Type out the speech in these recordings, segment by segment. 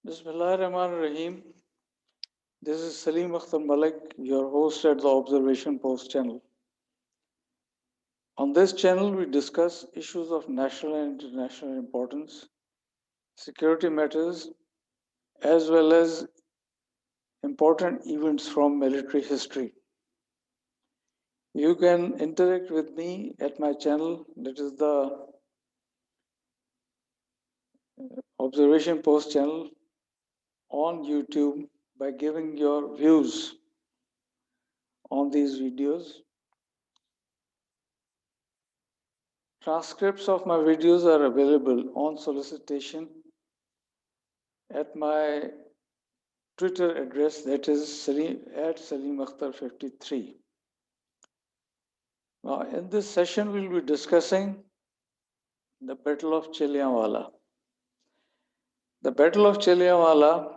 Bismillahirrahmanirrahim. This is Salim Akhtar Malik, your host at the Observation Post channel. On this channel, we discuss issues of national and international importance, security matters, as well as important events from military history. You can interact with me at my channel, that is the Observation Post channel on YouTube, by giving your views on these videos. Transcripts of my videos are available on solicitation at my Twitter address, that is at Salim Akhtar 53. Now, in this session, we'll be discussing the Battle of Chillianwala. The Battle of Chillianwala,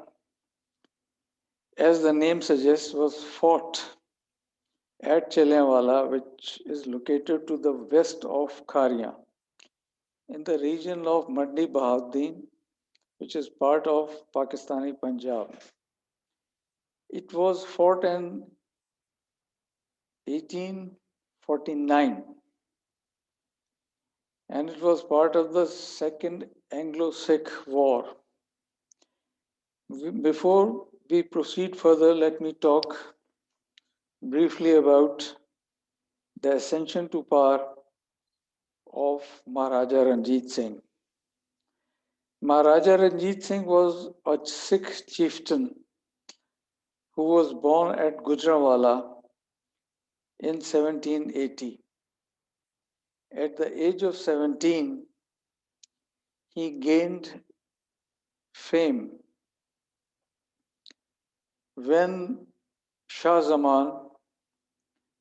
as the name suggests, was fought at Chillianwala, which is located to the west of Kharia, in the region of Mandi Bahauddin, which is part of Pakistani Punjab. It was fought in 1849, and it was part of the Second Anglo-Sikh War. Before we proceed further, let me talk briefly about the ascension to power of Maharaja Ranjit Singh. Maharaja Ranjit Singh was a Sikh chieftain who was born at Gujranwala in 1780. At the age of 17, he gained fame when Shah Zaman,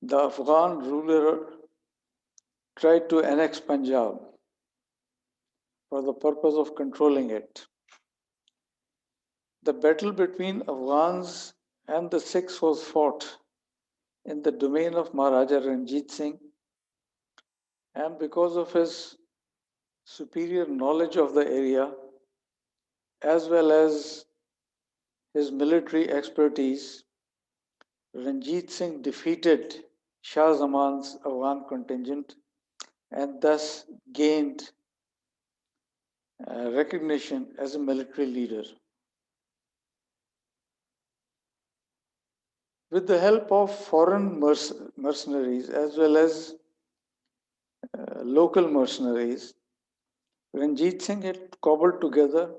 the Afghan ruler, tried to annex Punjab for the purpose of controlling it. The battle between Afghans and the Sikhs was fought in the domain of Maharaja Ranjit Singh, and because of his superior knowledge of the area as well as his military expertise, Ranjit Singh defeated Shah Zaman's Afghan contingent and thus gained recognition as a military leader. With the help of foreign mercenaries as well as local mercenaries, Ranjit Singh had cobbled together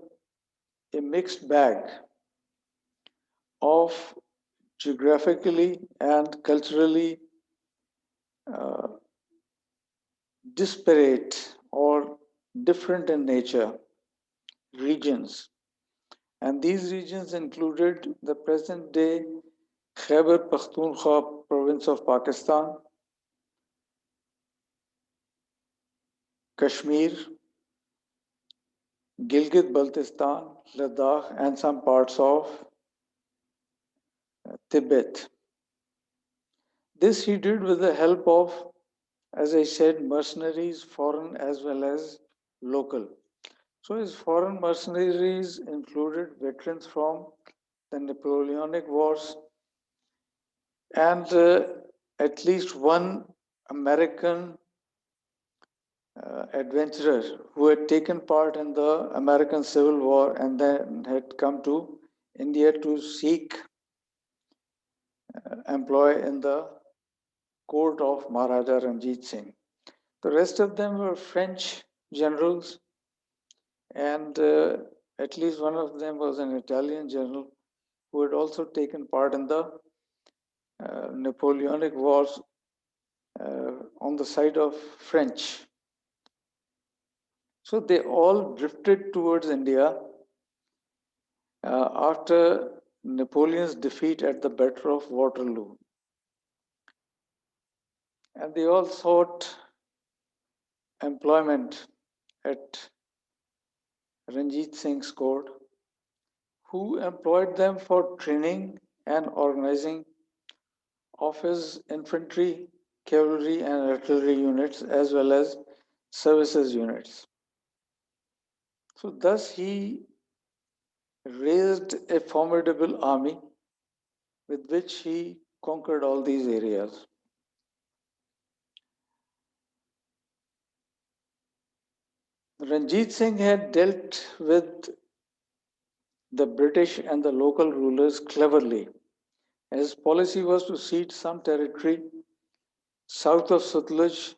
a mixed bag of geographically and culturally uh, disparate or different in nature regions. And these regions included the present day Khyber Pakhtunkhwa province of Pakistan, Kashmir, Gilgit Baltistan, Ladakh, and some parts of Tibet. This he did with the help of, as I said, mercenaries, foreign as well as local. So his foreign mercenaries included veterans from the Napoleonic Wars and at least one American adventurer who had taken part in the American Civil War and then had come to India to seek employ in the court of Maharaja Ranjit Singh. The rest of them were French generals, and at least one of them was an Italian general who had also taken part in the Napoleonic Wars on the side of French. So they all drifted towards India after Napoleon's defeat at the Battle of Waterloo. And they all sought employment at Ranjit Singh's court, who employed them for training and organizing of his infantry, cavalry, and artillery units as well as services units. So, thus he raised a formidable army with which he conquered all these areas. Ranjit Singh had dealt with the British and the local rulers cleverly. His policy was to cede some territory south of Sutlej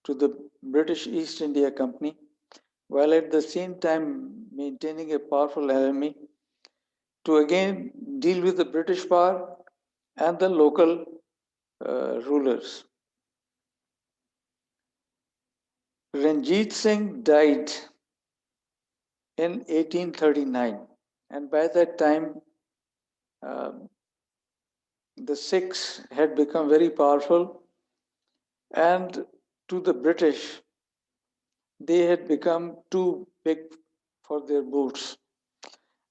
to the British East India Company, while at the same time maintaining a powerful army to again deal with the British power and the local rulers. Ranjit Singh died in 1839, and by that time, uh, the Sikhs had become very powerful, and to the British, they had become too big for their boots,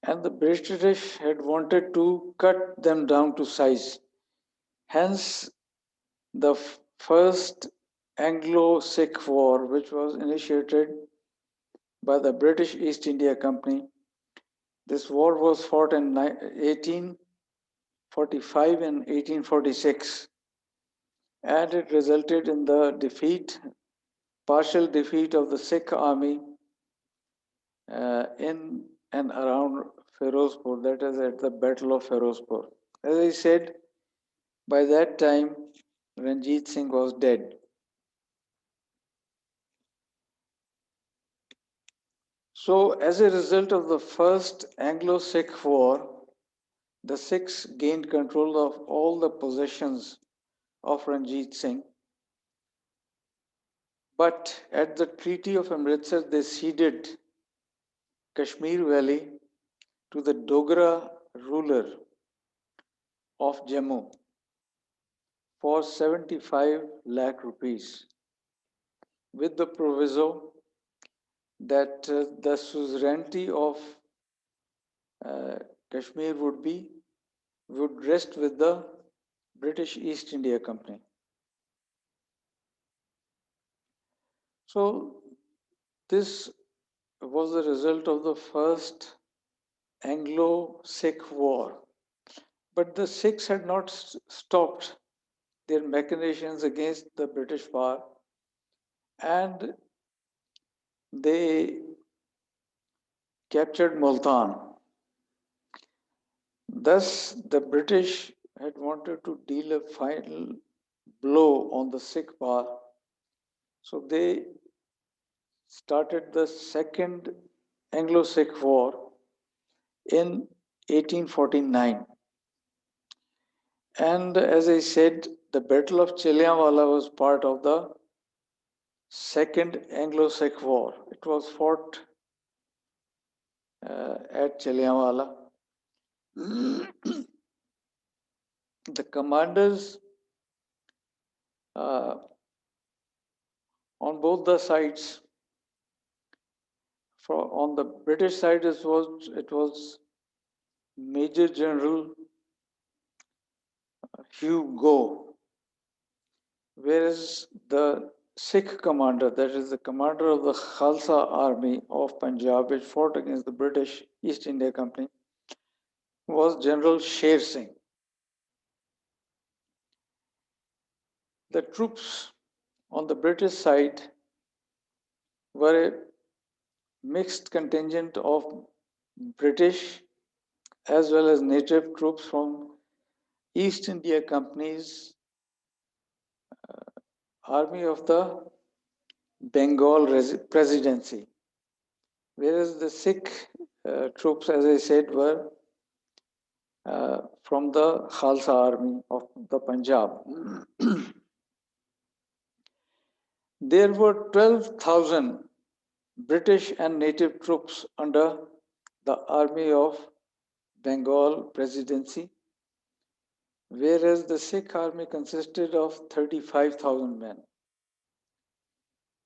and the British had wanted to cut them down to size. Hence, the First Anglo-Sikh War, which was initiated by the British East India Company. This war was fought in 1845 and 1846, and it resulted in the partial defeat of the Sikh army in and around Firozpur, that is at the Battle of Firozpur. As I said, by that time, Ranjit Singh was dead. So, as a result of the First Anglo-Sikh War, the Sikhs gained control of all the possessions of Ranjit Singh. But at the Treaty of Amritsar, they ceded Kashmir Valley to the Dogra ruler of Jammu for 75 lakh rupees, with the proviso that the suzerainty of uh, Kashmir would rest with the British East India Company. So this was the result of the First Anglo-Sikh War. But the Sikhs had not stopped their machinations against the British power, and they captured Multan. Thus, the British had wanted to deal a final blow on the Sikh power, so they started the Second Anglo-Sikh War in 1849. And as I said, the Battle of Chillianwala was part of the Second Anglo-Sikh War. It was fought at Chillianwala. The commanders uh, on both the sides, on the British side, it was Major General Hugo, whereas the Sikh commander, that is the commander of the Khalsa army of Punjab, which fought against the British East India Company, was General Sher Singh. The troops on the British side were a mixed contingent of British as well as native troops from East India Company's army of the Bengal Presidency, whereas the Sikh troops, as I said, were from the Khalsa army of the Punjab. There were 12,000 British and native troops under the army of Bengal Presidency, whereas the Sikh army consisted of 35,000 men.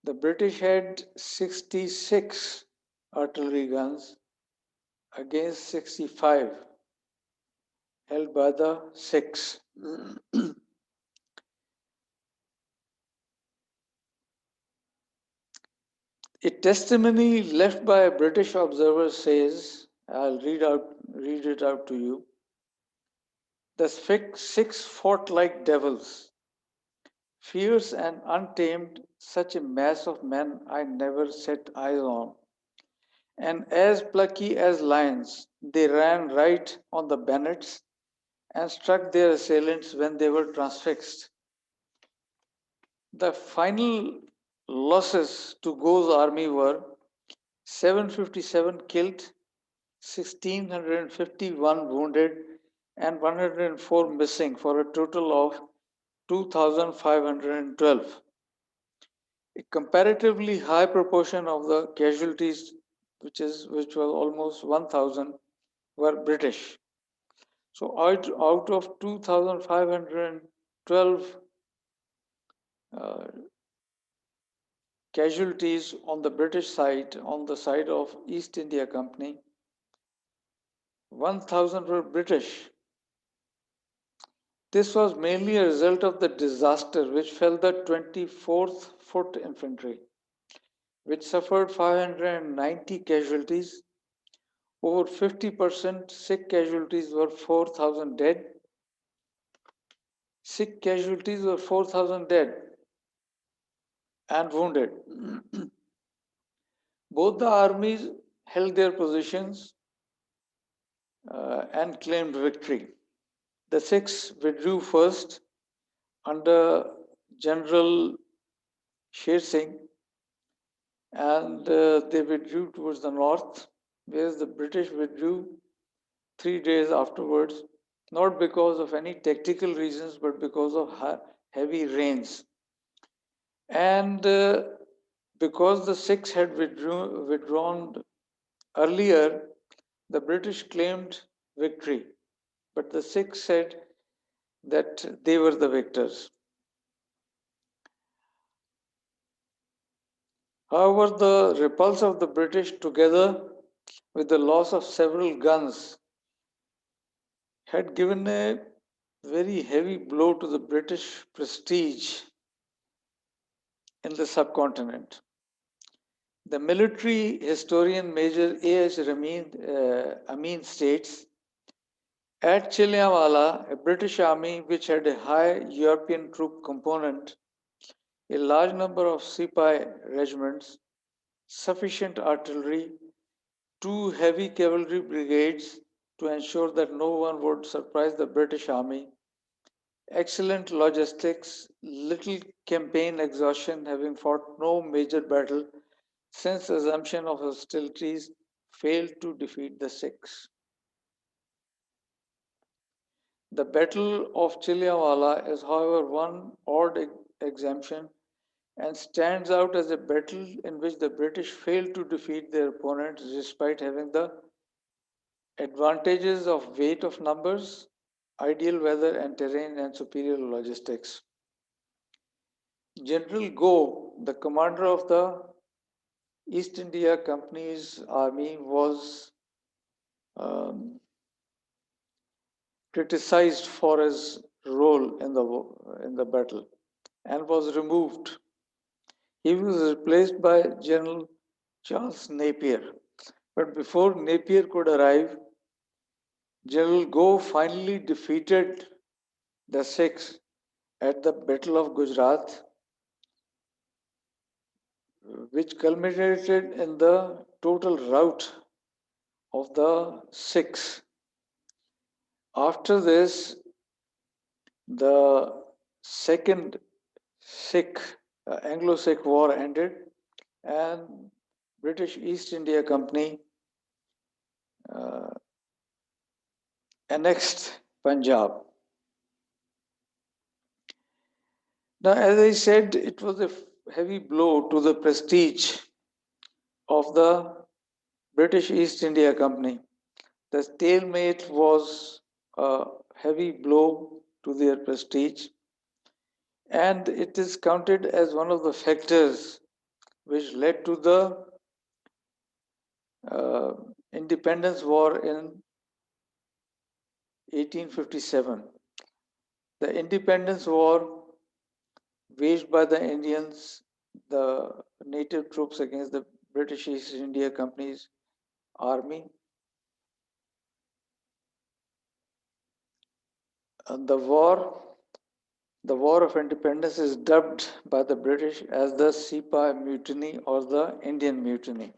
The British had 66 artillery guns against 65 held by the Sikhs. A testimony left by a British observer says I'll read it out to you. The six fought like devils, fierce and untamed, such a mass of men I never set eyes on. And as plucky as lions, they ran right on the bayonets and struck their assailants when they were transfixed. The final losses to Go's army were 757 killed, 1651 wounded, and 104 missing, for a total of 2512. A comparatively high proportion of the casualties, which was almost 1000, were British. So out of 2512 uh, casualties on the British side, on the side of East India Company, 1000 were British. This was mainly a result of the disaster which fell the 24th Foot Infantry, which suffered 590 casualties. Over 50% Sikh casualties were 4,000 dead. Sikh casualties were 4,000 dead and wounded. Both the armies held their positions and claimed victory. The Sikhs withdrew first under General Sher Singh, and they withdrew towards the north, whereas the British withdrew 3 days afterwards, not because of any tactical reasons, but because of heavy rains. And because the Sikhs had withdrawn earlier, the British claimed victory, but the Sikhs said that they were the victors. However, the repulse of the British, together with the loss of several guns, had given a very heavy blow to the British prestige in the subcontinent. The military historian Major A.H. Amin states, at Chillianwala, a British army which had a high European troop component, a large number of Sepoy regiments, sufficient artillery, 2 heavy cavalry brigades to ensure that no one would surprise the British army, excellent logistics, little campaign exhaustion, having fought no major battle since assumption of hostilities, failed to defeat the Sikhs. The Battle of Chillianwala is, however, one odd exemption and stands out as a battle in which the British failed to defeat their opponents despite having the advantages of weight of numbers, ideal weather and terrain, and superior logistics. General Goh, the commander of the East India Company's army, was criticized for his role in the battle and was removed. He was replaced by General Charles Napier. But before Napier could arrive, General Goh finally defeated the Sikhs at the Battle of Gujarat, which culminated in the total rout of the Sikhs. After this, the second Anglo-Sikh War ended, and British East India Company uh, annexed Punjab. Now, as I said, it was a heavy blow to the prestige of the British East India Company. The stalemate was a heavy blow to their prestige, and it is counted as one of the factors which led to the uh, independence war in 1857. The independence war waged by the Indians, the native troops against the British East India Company's army, The War of Independence is dubbed by the British as the Sepoy Mutiny or the Indian Mutiny.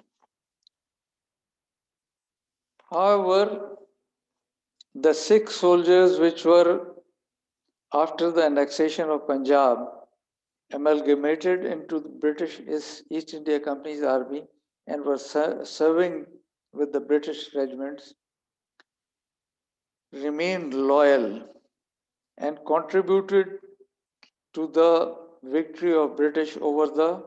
However, the Sikh soldiers, which were after the annexation of Punjab, amalgamated into the British East India Company's army and were serving with the British regiments, remained loyal and contributed to the victory of British over the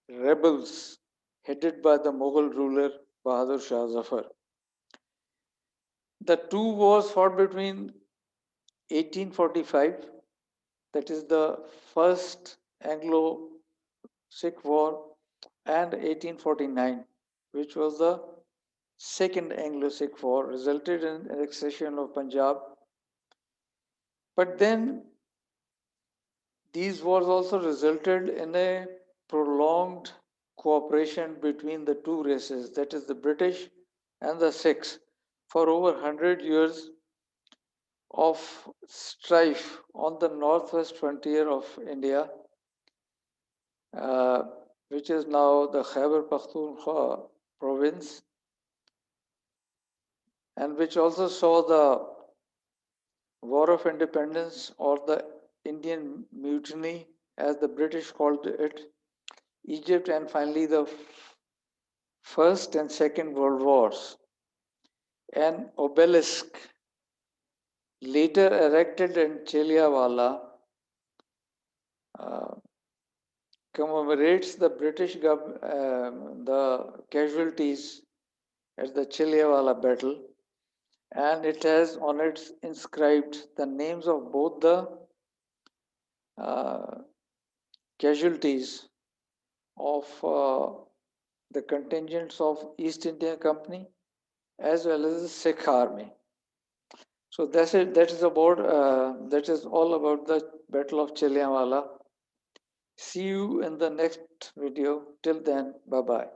rebels headed by the Mughal ruler Bahadur Shah Zafar. The two wars fought between 1845, that is the First Anglo-Sikh War, and 1849, which was the Second Anglo-Sikh War, resulted in annexation of Punjab. But then these wars also resulted in a prolonged cooperation between the two races, that is the British and the Sikhs, for over 100 years of strife on the northwest frontier of India, uh, which is now the Khyber Pakhtunkhwa province, and which also saw the War of Independence or the Indian Mutiny, as the British called it, Egypt, and finally the First and Second World Wars. An obelisk later erected in Chillianwala commemorates the the casualties at the Chillianwala battle, and it has on it inscribed the names of both the casualties of the contingents of East India Company as well as the Sikh army. So that's it. That is about. That is all about the Battle of Chillianwala. See you in the next video. Till then, bye bye.